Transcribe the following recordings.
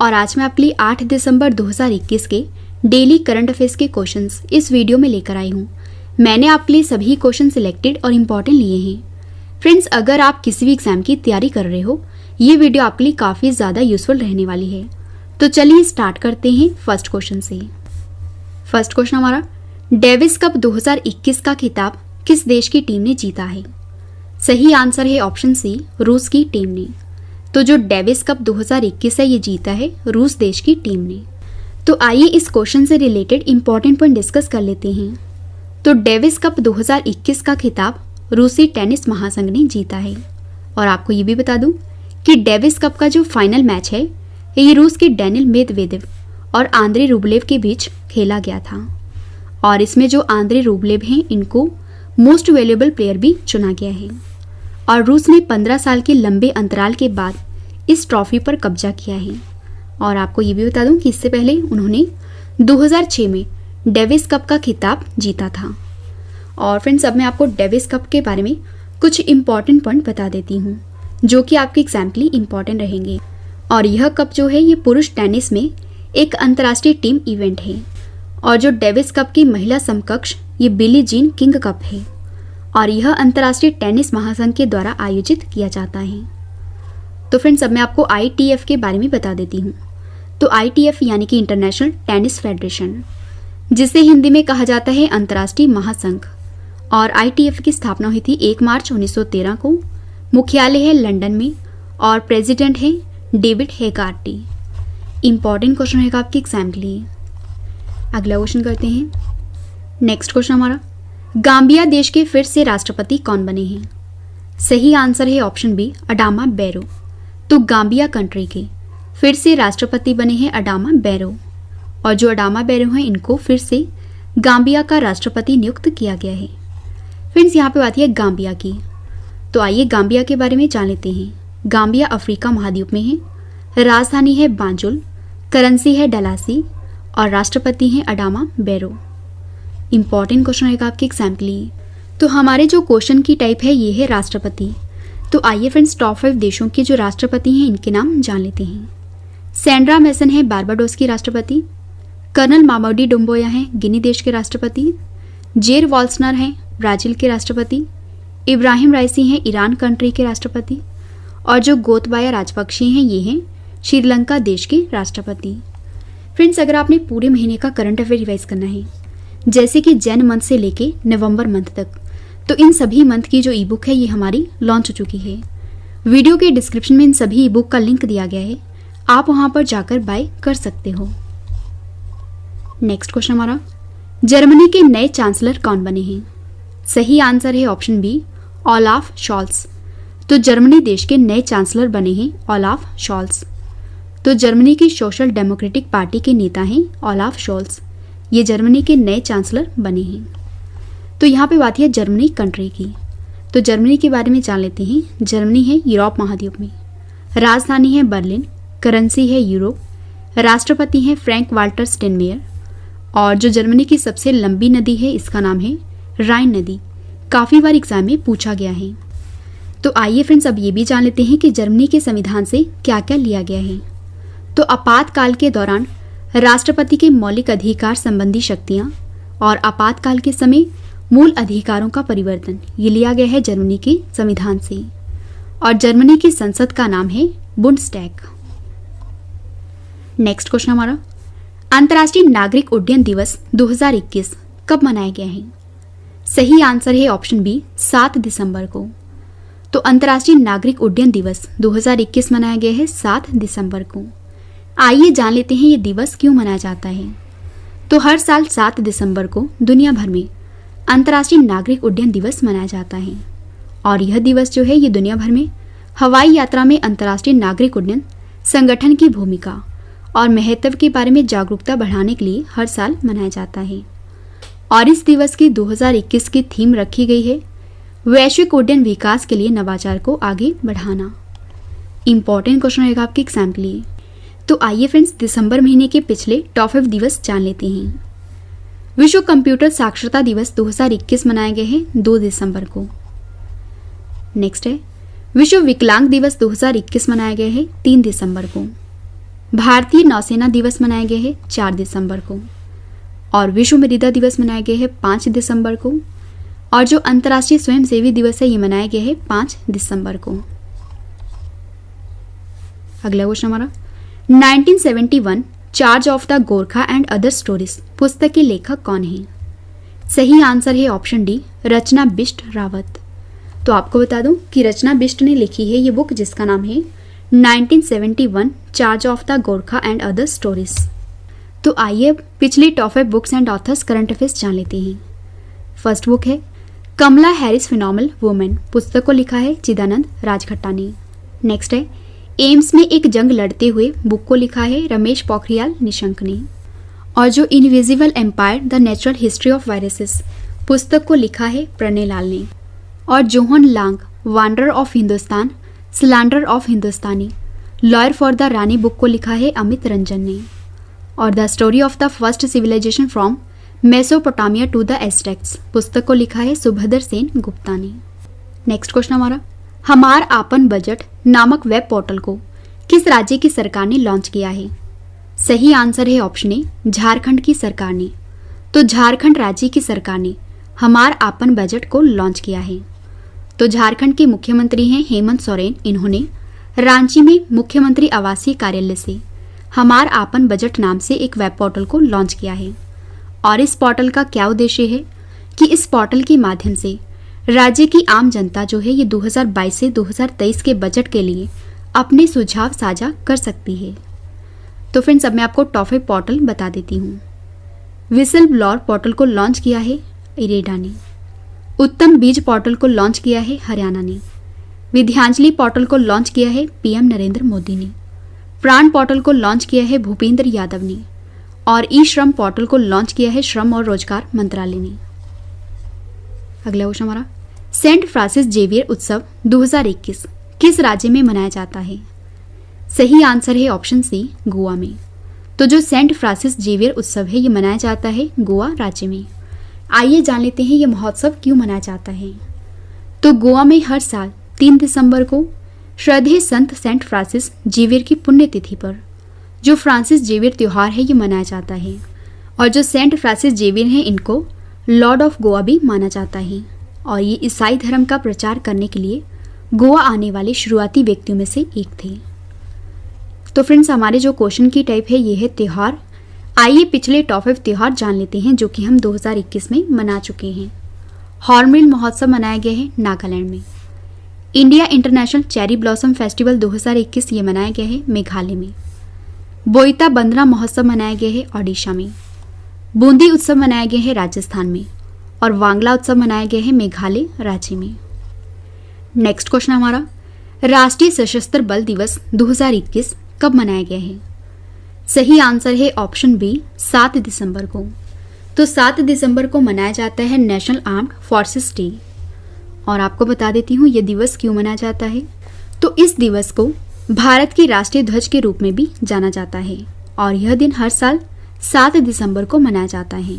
और आज मैं आपके लिए 8 दिसंबर 2021 के डेली करंट अफेयर्स के क्वेश्चंस इस वीडियो में लेकर आई हूँ। मैंने आपके लिए सभी क्वेश्चन सिलेक्टेड और इम्पॉर्टेंट लिए हैं। फ्रेंड्स, अगर आप किसी भी एग्जाम की तैयारी कर रहे हो, ये वीडियो आपके लिए काफ़ी ज़्यादा यूजफुल रहने वाली है। तो चलिए स्टार्ट करते हैं फर्स्ट क्वेश्चन से। फर्स्ट क्वेश्चन हमारा, डेविस कप 2021 का खिताब किस देश की टीम ने जीता है? सही आंसर है ऑप्शन सी, रूस की टीम ने। तो जो डेविस कप 2021 है ये जीता है रूस देश की टीम ने। तो आइए इस क्वेश्चन से रिलेटेड इंपॉर्टेंट पॉइंट डिस्कस कर लेते हैं। तो डेविस कप 2021 का खिताब रूसी टेनिस महासंघ ने जीता है। और आपको ये भी बता दूं कि डेविस कप का जो फाइनल मैच है ये रूस के डेनिल मेदवेदेव और आंद्रे रूबलेव के बीच खेला गया था। और इसमें जो आंद्रे रूबलेव हैं इनको मोस्ट वैल्यूएबल प्लेयर भी चुना गया है। और रूस ने 15 साल के लंबे अंतराल के बाद इस ट्रॉफी पर कब्जा किया है। और आपको ये भी बता दूं कि इससे पहले उन्होंने 2006 में डेविस कप का खिताब जीता था। और फ्रेंड्स, अब मैं आपको डेविस कप के बारे में कुछ इंपॉर्टेंट पॉइंट बता देती हूँ जो कि आपके एग्जाम के लिए इंपॉर्टेंट रहेंगे। और यह कप जो है ये पुरुष टेनिस में एक अंतर्राष्ट्रीय टीम इवेंट है। और जो डेविस कप की महिला समकक्ष ये बिली जीन किंग कप है। और यह अंतर्राष्ट्रीय टेनिस महासंघ के द्वारा आयोजित किया जाता है। तो फ्रेंड्स, अब मैं आपको ITF के बारे में बता देती हूँ। तो ITF यानी कि इंटरनेशनल टेनिस फेडरेशन, जिसे हिंदी में कहा जाता है अंतर्राष्ट्रीय महासंघ। और ITF की स्थापना हुई थी 1 मार्च 1913 को। मुख्यालय है लंदन में और प्रेसिडेंट है डेविड हेगार्टी। इंपॉर्टेंट क्वेश्चन रहेगा आपके एग्जाम के लिए। अगला क्वेश्चन करते हैं। नेक्स्ट क्वेश्चन हमारा, गाम्बिया देश के फिर से राष्ट्रपति कौन बने हैं? सही आंसर है ऑप्शन बी, अडामा बैरो। तो गाम्बिया कंट्री के फिर से राष्ट्रपति बने हैं अडामा बैरो। और जो अडामा बैरो हैं इनको फिर से गाम्बिया का राष्ट्रपति नियुक्त किया गया है। फ्रेंड्स, यहाँ पे बात है गाम्बिया की। तो आइए गाम्बिया के बारे में जान लेते हैं। गाम्बिया अफ्रीका महाद्वीप में है। राजधानी है बांजुल, करेंसी है डलासी और राष्ट्रपति हैं अडामा बैरो। इंपॉर्टेंट क्वेश्चन रहेगा आपके एग्जाम के लिए। तो हमारे जो क्वेश्चन की टाइप है ये है राष्ट्रपति। तो आइए फ्रेंड्स, टॉप 5 देशों के जो राष्ट्रपति हैं इनके नाम जान लेते हैं। सैंड्रा मैसन है बारबाडोस की राष्ट्रपति। कर्नल मामाडी डुम्बोया हैं गिनी देश के राष्ट्रपति। जेर वॉल्सनर हैं ब्राजील के राष्ट्रपति। इब्राहिम राइसी हैं ईरान कंट्री के राष्ट्रपति। और जो गोतबाया राजपक्षी हैं ये हैं श्रीलंका देश के राष्ट्रपति। फ्रेंड्स, अगर आपने पूरे महीने का करंट अफेयर रिवाइज करना है, जैसे कि जैन मंथ से लेके नवंबर मंथ तक, तो इन सभी मंथ की जो ई बुक है ये हमारी लॉन्च हो चुकी है। वीडियो के डिस्क्रिप्शन में इन सभी ई बुक का लिंक दिया गया है, आप वहां पर जाकर बाय कर सकते हो। नेक्स्ट क्वेश्चन हमारा, जर्मनी के नए चांसलर कौन बने हैं? सही आंसर है ऑप्शन बी, ओलाफ शॉल्स। तो जर्मनी देश के नए चांसलर बने हैं ओलाफ शॉल्स। तो जर्मनी की सोशल डेमोक्रेटिक पार्टी के नेता हैं ओलाफ शॉल्स। ये जर्मनी के नए चांसलर बने हैं। तो यहाँ पे बात है जर्मनी कंट्री की। तो जर्मनी के बारे में जान लेते हैं। जर्मनी है यूरोप महाद्वीप में। राजधानी है बर्लिन, करेंसी है यूरो, राष्ट्रपति हैं फ्रैंक वाल्टर स्टेनमेयर। और जो जर्मनी की सबसे लंबी नदी है इसका नाम है राइन नदी। काफ़ी बार एग्जाम में पूछा गया है। तो आइए फ्रेंड्स, अब ये भी जान लेते हैं कि जर्मनी के संविधान से क्या क्या लिया गया है। तो आपातकाल के दौरान राष्ट्रपति के मौलिक अधिकार संबंधी शक्तियां और आपातकाल के समय मूल अधिकारों का परिवर्तन ये लिया गया है जर्मनी के संविधान से। और जर्मनी की संसद का नाम है बुंडस्टैग। नेक्स्ट क्वेश्चन हमारा, अंतर्राष्ट्रीय नागरिक उड्डयन दिवस 2021 कब मनाया गया है? सही आंसर है ऑप्शन बी, 7 दिसंबर को। तो अंतर्राष्ट्रीय नागरिक उड्डयन दिवस 2021 मनाया गया है 7 दिसंबर को। आइए जान लेते हैं ये दिवस क्यों मनाया जाता है। तो हर साल 7 दिसंबर को दुनिया भर में अंतर्राष्ट्रीय नागरिक उड्डयन दिवस मनाया जाता है। और यह दिवस जो है ये दुनिया भर में हवाई यात्रा में अंतर्राष्ट्रीय नागरिक उड्डयन संगठन की भूमिका और महत्व के बारे में जागरूकता बढ़ाने के लिए हर साल मनाया जाता है। और इस दिवस की 2021 की थीम रखी गई है वैश्विक उड्डयन विकास के लिए नवाचार को आगे बढ़ाना। इंपॉर्टेंट क्वेश्चन रहेगा आपके एग्जाम के लिए। तो आइए फ्रेंड्स, दिसंबर महीने के पिछले टॉप 5 दिवस जान लेते हैं। विश्व कंप्यूटर साक्षरता दिवस 2021 मनाया गया है 2 दिसंबर को। नेक्स्ट है विश्व विकलांग दिवस 2021 मनाया गया है 3 दिसंबर को। भारतीय नौसेना दिवस मनाए गए हैं 4 दिसंबर को, और विश्व मृदा दिवस मनाए गए हैं 5 दिसंबर को, और जो अंतर्राष्ट्रीय स्वयंसेवी दिवस है ये मनाया गया है 5 दिसंबर को। अगला क्वेश्चन हमारा 1971 charge of the Gorkha and other stories पुस्तक के लेखक कौन है? सही आंसर है ऑप्शन डी, रचना बिष्ट रावत। तो आपको बता दूं कि रचना बिष्ट ने लिखी है ये बुक जिसका नाम है 1971 charge of the Gorkha and other stories. तो आइए अब पिछली top 5 books and authors current affairs जान लेते हैं। फर्स्ट बुक है कमला हैरिस फिनोमेनल वुमेन, पुस्तक को लिखा है चिदानंद राजखट्टा ने। नेक्स्ट है एम्स में एक जंग लड़ते हुए, बुक को लिखा है रमेश पोखरियाल निशंक ने। और जो invisible empire the natural history of viruses, पुस्तक को लिखा है प्रणय लाल ने। और John Lang wanderer of Hindustan, slander of Hindustani, lawyer for the Rani, book को लिखा है अमित रंजन ने। और the story of the first civilization from Mesopotamia to the Aztecs, पुस्तक को लिखा है सुभद्र सेन गुप्ता ने। नेक्स्ट क्वेश्चन हमारा हमार आपन बजट नामक वेब पोर्टल को किस राज्य की सरकार ने लॉन्च किया है? सही आंसर है ऑप्शन ए, झारखंड की सरकार ने। तो झारखंड राज्य की सरकार ने हमार आपन बजट को लॉन्च किया है। तो झारखंड के मुख्यमंत्री हैं हेमंत सोरेन। इन्होंने रांची में मुख्यमंत्री आवासीय कार्यालय से हमार आपन बजट नाम से एक वेब पोर्टल को लॉन्च किया है। और इस पोर्टल का क्या उद्देश्य है कि इस पोर्टल के माध्यम से राज्य की आम जनता जो है ये 2022 से 2023 के बजट के लिए अपने सुझाव साझा कर सकती है। तो फ्रेंड्स अब मैं आपको टॉप 5 पोर्टल बता देती हूँ। विसल ब्लॉर पोर्टल को लॉन्च किया है इरेडा ने। उत्तम बीज पोर्टल को लॉन्च किया है हरियाणा ने। विद्यांजलि पोर्टल को लॉन्च किया है पीएम नरेंद्र मोदी ने। प्राण पोर्टल को लॉन्च किया है भूपेंद्र यादव ने। और ई श्रम पोर्टल को लॉन्च किया है श्रम और रोजगार मंत्रालय ने। अगला क्वेश्चन हमारा सेंट फ्रांसिस जेवियर उत्सव 2021 किस राज्य में मनाया जाता है? सही आंसर है ऑप्शन सी, गोवा में। तो जो सेंट फ्रांसिस जेवियर उत्सव है ये मनाया जाता है गोवा राज्य में। आइए जान लेते हैं ये महोत्सव क्यों मनाया जाता है। तो गोवा में हर साल 3 दिसंबर को श्रद्धेय संत सेंट फ्रांसिस जेवियर की पुण्यतिथि पर जो फ्रांसिस जेवियर त्योहार है ये मनाया जाता है। और जो सेंट फ्रांसिस जेवियर हैं इनको लॉर्ड ऑफ गोवा भी माना जाता है। और ये ईसाई धर्म का प्रचार करने के लिए गोवा आने वाले शुरुआती व्यक्तियों में से एक थे। तो फ्रेंड्स हमारे जो क्वेश्चन की टाइप है ये है त्योहार। आइए पिछले टॉप 5 त्योहार जान लेते हैं जो कि हम 2021 में मना चुके हैं। हॉर्नबिल महोत्सव मनाया गया है नागालैंड में। India international cherry blossom festival 2021 ये मनाया गया है मेघालय में। बोईता बंदना महोत्सव मनाया गया है ओडिशा में। बूंदी उत्सव मनाया गया है राजस्थान में। और वांगला उत्सव मनाया गया है मेघालय राज्य में। नेक्स्ट क्वेश्चन हमारा राष्ट्रीय सशस्त्र बल दिवस 2021 कब मनाया गया है? सही आंसर है ऑप्शन बी, 7 दिसंबर को। तो 7 दिसंबर को मनाया जाता है नेशनल आर्म्ड फोर्सेस डे। और आपको बता देती हूँ ये दिवस क्यों मनाया जाता है। तो इस दिवस को भारत के राष्ट्रीय ध्वज के रूप में भी जाना जाता है। और यह दिन हर साल 7 दिसंबर को मनाया जाता है।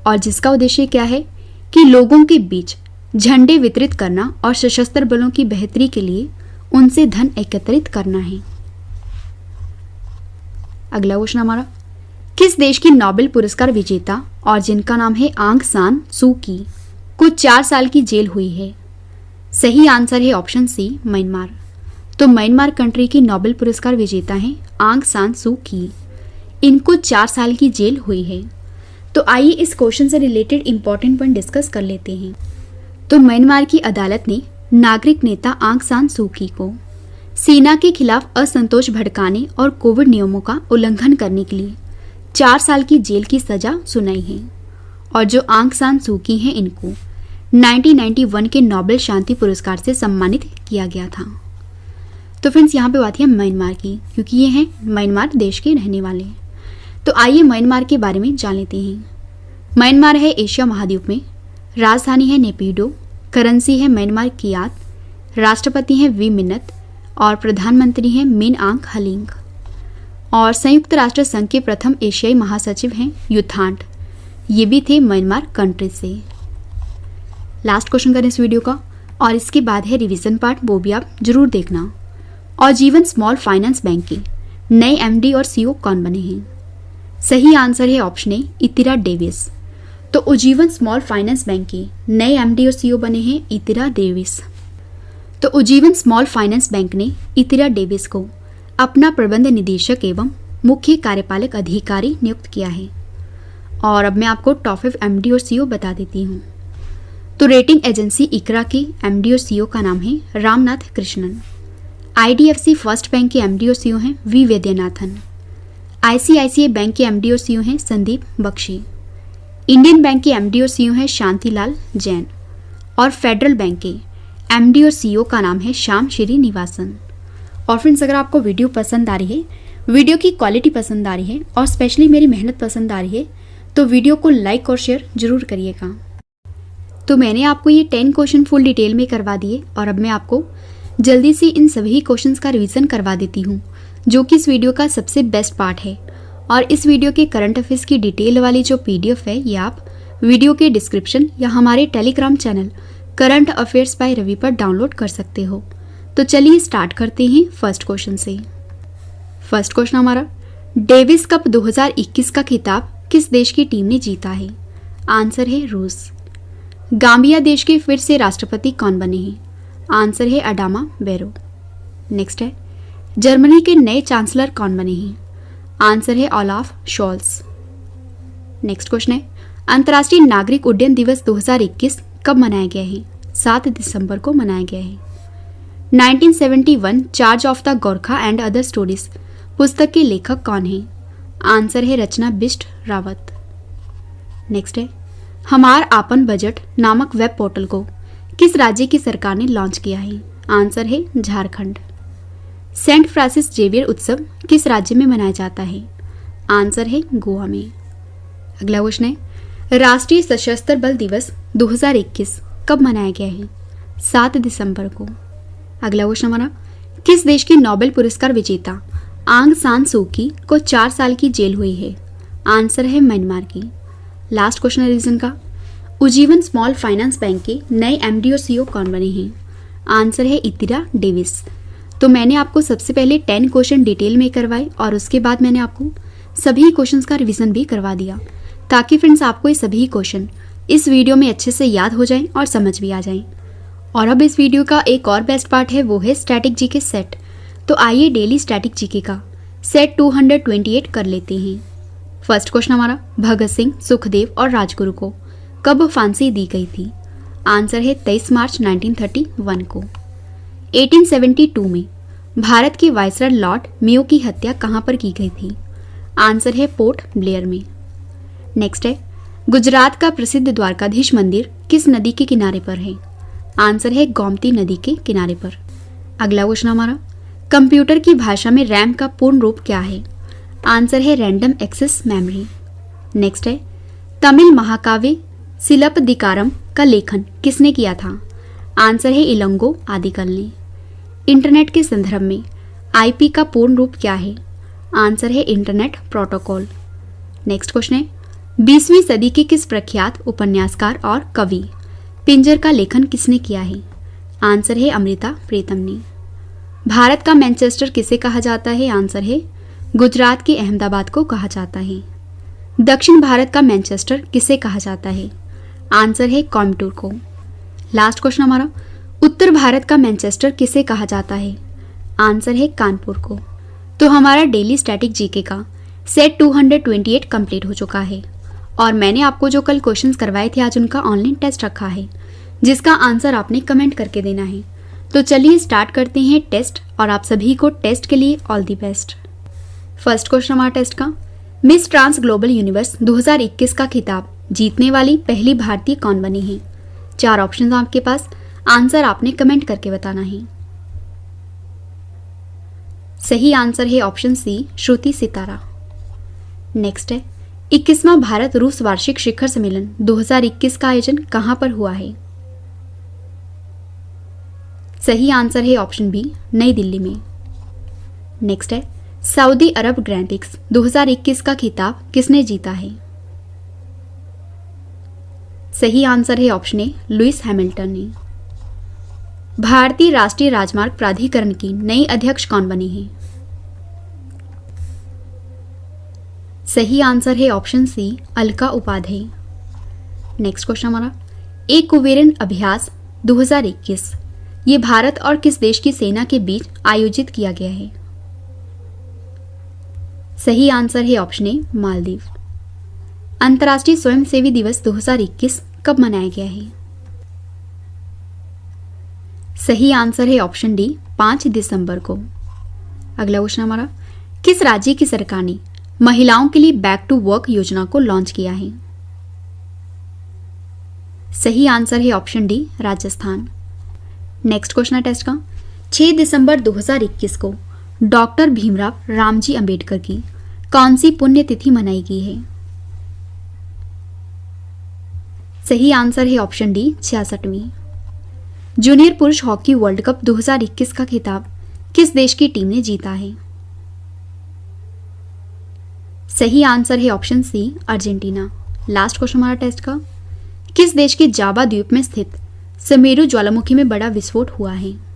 और जिसका उद्देश्य क्या है कि लोगों के बीच झंडे वितरित करना और सशस्त्र बलों की बेहतरी के लिए उनसे धन एकत्रित करना है। अगला क्वेश्चन हमारा किस देश की नोबेल पुरस्कार विजेता और जिनका नाम है आंग सान सू की को 4 साल की जेल हुई है? सही आंसर है ऑप्शन सी, म्यांमार। तो म्यांमार कंट्री की नोबेल पुरस्कार विजेता हैं आंग सान सू की। इनको 4 साल की जेल हुई है। तो आइए इस क्वेश्चन से रिलेटेड इंपॉर्टेंट पॉइंट डिस्कस कर लेते हैं। तो म्यांमार की अदालत ने नागरिक नेता आंग सान सू की को सेना के खिलाफ असंतोष भड़काने और कोविड नियमों का उल्लंघन करने के लिए 4 साल की जेल की सजा सुनाई है। और जो आंग सान सू की हैं इनको 1991 के नोबेल शांति पुरस्कार से सम्मानित किया गया था। तो फ्रेंड्स यहाँ पे बात है म्यांमार की, क्योंकि ये हैं म्यांमार देश के रहने वाले। तो आइए म्यांमार के बारे में जान लेते हैं। म्यांमार है एशिया महाद्वीप में। राजधानी है नेपिडो। करेंसी है म्यांमार कियात। राष्ट्रपति हैं वी मिन्नत और प्रधानमंत्री हैं मिन आंग हलिंग। और संयुक्त राष्ट्र संघ के प्रथम एशियाई महासचिव हैं युथांट। ये भी थे म्यांमार कंट्री से। लास्ट क्वेश्चन करें इस वीडियो का और इसके बाद है रिवीजन पार्ट, वो भी आप जरूर देखना। और जीवन स्मॉल फाइनेंस बैंक की नए एमडी और सीईओ कौन बने हैं? सही आंसर है ऑप्शन ए इतिरा डेविस। तो उज्जीवन स्मॉल फाइनेंस बैंक के नए एमडी और सीईओ बने हैं इतिरा डेविस। तो उज्जीवन स्मॉल फाइनेंस बैंक ने इतिरा डेविस को अपना प्रबंध निदेशक एवं मुख्य कार्यपालक अधिकारी नियुक्त किया है। और अब मैं आपको टॉप 5 एमडी और सीईओ बता देती हूँ। तो रेटिंग एजेंसी इकरा के एमडी और सीईओ का नाम है Ramnath Krishnan. IDFC first bank के एमडी और सीईओ हैं वी वैद्यनाथन। आईसीआईसीआई बैंक के एमडी और सीईओ हैं संदीप बख्शी। इंडियन बैंक के एमडी और सीईओ हैं शांतिलाल जैन। और फेडरल बैंक के एमडी और सीईओ का नाम है श्याम श्रीनिवासन। और फ्रेंड्स, अगर आपको वीडियो पसंद आ रही है, वीडियो की क्वालिटी पसंद आ रही है और स्पेशली मेरी मेहनत पसंद आ रही है, तो वीडियो को लाइक और शेयर जरूर करिएगा। तो मैंने आपको ये 10 क्वेश्चन फुल डिटेल में करवा दिए और अब मैं आपको जल्दी से इन सभी क्वेश्चंस का रिवीजन करवा देती हूँ, जो कि इस वीडियो का सबसे बेस्ट पार्ट है। और इस वीडियो के करंट अफेयर्स की डिटेल वाली जो पीडीएफ है, ये आप वीडियो के डिस्क्रिप्शन या हमारे Telegram channel current affairs by Ravi पर डाउनलोड कर सकते हो। तो चलिए स्टार्ट करते हैं फर्स्ट क्वेश्चन से। फर्स्ट क्वेश्चन हमारा, डेविस कप 2021 का खिताब किस देश की टीम ने जीता है? आंसर है रूस। गाम्बिया देश के फिर से राष्ट्रपति कौन बने हैं? आंसर है अडामा बैरो। नेक्स्ट है, जर्मनी के नए चांसलर कौन बने हैं? आंसर है ओलाफ शोल्स। नेक्स्ट क्वेश्चन है, अंतर्राष्ट्रीय नागरिक उड्डयन दिवस 2021 कब मनाया गया है? 7 दिसंबर को मनाया गया है। 1971 charge of the Gorkha and other stories पुस्तक के लेखक कौन हैं? आंसर है रचना बिष्ट रावत। नेक्स्ट है, हमार आपन बजट नामक वेब पोर्टल को किस राज्य की सरकार ने लॉन्च किया है? आंसर है झारखंड। सेंट फ्रांसिस जेवियर उत्सव किस राज्य में मनाया जाता है? आंसर है गोवा में। अगला क्वेश्चन है, राष्ट्रीय सशस्त्र बल दिवस 2021 कब मनाया गया है? 7 दिसंबर को। अगला क्वेश्चन हमारा, किस देश की नोबेल पुरस्कार विजेता आंग सान सू की को 4 साल की जेल हुई है? आंसर है म्यांमार की। लास्ट क्वेश्चन है रीजन का, उज्जीवन स्मॉल फाइनेंस बैंक के नए एमडी और सीईओ कौन बने हैं? आंसर है इतिरा डेविस। तो मैंने आपको सबसे पहले 10 क्वेश्चन डिटेल में करवाए और उसके बाद मैंने आपको सभी क्वेश्चंस का रिवीजन भी करवा दिया, ताकि फ्रेंड्स आपको ये सभी क्वेश्चन इस वीडियो में अच्छे से याद हो जाएं और समझ भी आ जाएं। और अब इस वीडियो का एक और बेस्ट पार्ट है, वो है स्टैटिक जीके सेट। तो आइए डेली स्टैटिक जीके का सेट 228 कर लेते हैं। फर्स्ट क्वेश्चन हमारा, भगत सिंह, सुखदेव और राजगुरु को कब फांसी दी गई थी? आंसर है 23 मार्च 1931 को। 1872 में भारत के वायसराय लॉर्ड मेयो की हत्या कहाँ पर की गई थी? आंसर है पोर्ट ब्लेयर में। नेक्स्ट है, गुजरात का प्रसिद्ध द्वारकाधीश मंदिर किस नदी के किनारे पर है? आंसर है गोमती नदी के किनारे पर। अगला क्वेश्चन हमारा, कंप्यूटर की भाषा में रैम का पूर्ण रूप क्या है? आंसर है रैंडम एक्सेस मेमोरी। नेक्स्ट है, तमिल महाकाव्य सिलप्पदिकारम का लेखन किसने किया था? आंसर है इलंगो आदिकल ने। इंटरनेट के संदर्भ में आईपी का पूर्ण रूप क्या है? आंसर है इंटरनेट प्रोटोकॉल। नेक्स्ट क्वेश्चन है, 20वीं सदी के किस प्रख्यात उपन्यासकार और कवि पिंजर का लेखन किसने किया है? आंसर है अमृता प्रीतम ने। भारत का मैनचेस्टर किसे कहा जाता है? आंसर है गुजरात के अहमदाबाद को कहा जाता है। दक्षिण भारत का मैनचेस्टर किसे कहा जाता है? आंसर है कोयम्बटूर को। लास्ट क्वेश्चन हमारा, उत्तर भारत का मैनचेस्टर किसे कहा जाता है? आंसर है कानपुर को। तो हमारा डेली स्टैटिक जीके का सेट 228 कंप्लीट हो चुका है और मैंने आपको जो कल क्वेश्चंस करवाए थे, आज उनका ऑनलाइन टेस्ट रखा है, जिसका आंसर आपने कमेंट करके देना है। तो चलिए स्टार्ट करते हैं टेस्ट और आप सभी को टेस्ट के लिए all the best. First question हमारा टेस्ट का, मिस ट्रांस ग्लोबल यूनिवर्स 2021 का खिताब जीतने वाली पहली भारतीय कौन बनी है? 4 ऑप्शन आपके पास, आंसर आपने कमेंट करके बताना है। सही आंसर है ऑप्शन सी, श्रुति सितारा। नेक्स्ट है, 21वां भारत रूस वार्षिक शिखर सम्मेलन 2021 का आयोजन कहां पर हुआ है? सही आंसर है ऑप्शन बी, नई दिल्ली में। नेक्स्ट है, सऊदी अरब ग्रैंड प्रिक्स 2021 का खिताब किसने जीता है? सही आंसर है ऑप्शन ए, लुइस हैमिल्टन ने। भारतीय राष्ट्रीय राजमार्ग प्राधिकरण की नई अध्यक्ष कौन बनी है? सही आंसर है option C, Alka Upadhyay. Next question हमारा, एक कुबेरन अभ्यास 2021 ये भारत और किस देश की सेना के बीच आयोजित किया गया है? सही आंसर है ऑप्शन ए, मालदीव। अंतर्राष्ट्रीय स्वयंसेवी दिवस 2021 कब मनाया गया है? सही आंसर है ऑप्शन डी, 5 दिसंबर को। अगला क्वेश्चन हमारा, किस राज्य की सरकार ने महिलाओं के लिए बैक टू वर्क योजना को लॉन्च किया है? सही आंसर है option D, Rajasthan. Next question है टेस्ट का, 6 दिसंबर 2021 को डॉक्टर भीमराव रामजी अंबेडकर की कौन सी पुण्यतिथि मनाई गई है? सही आंसर है ऑप्शन डी, 66वीं। जूनियर पुरुष हॉकी वर्ल्ड कप 2021 का खिताब किस देश की टीम ने जीता है? सही आंसर है option C, Argentina. Last question हमारा टेस्ट का, किस देश के जावा द्वीप में स्थित सुमेरु ज्वालामुखी में बड़ा विस्फोट हुआ है?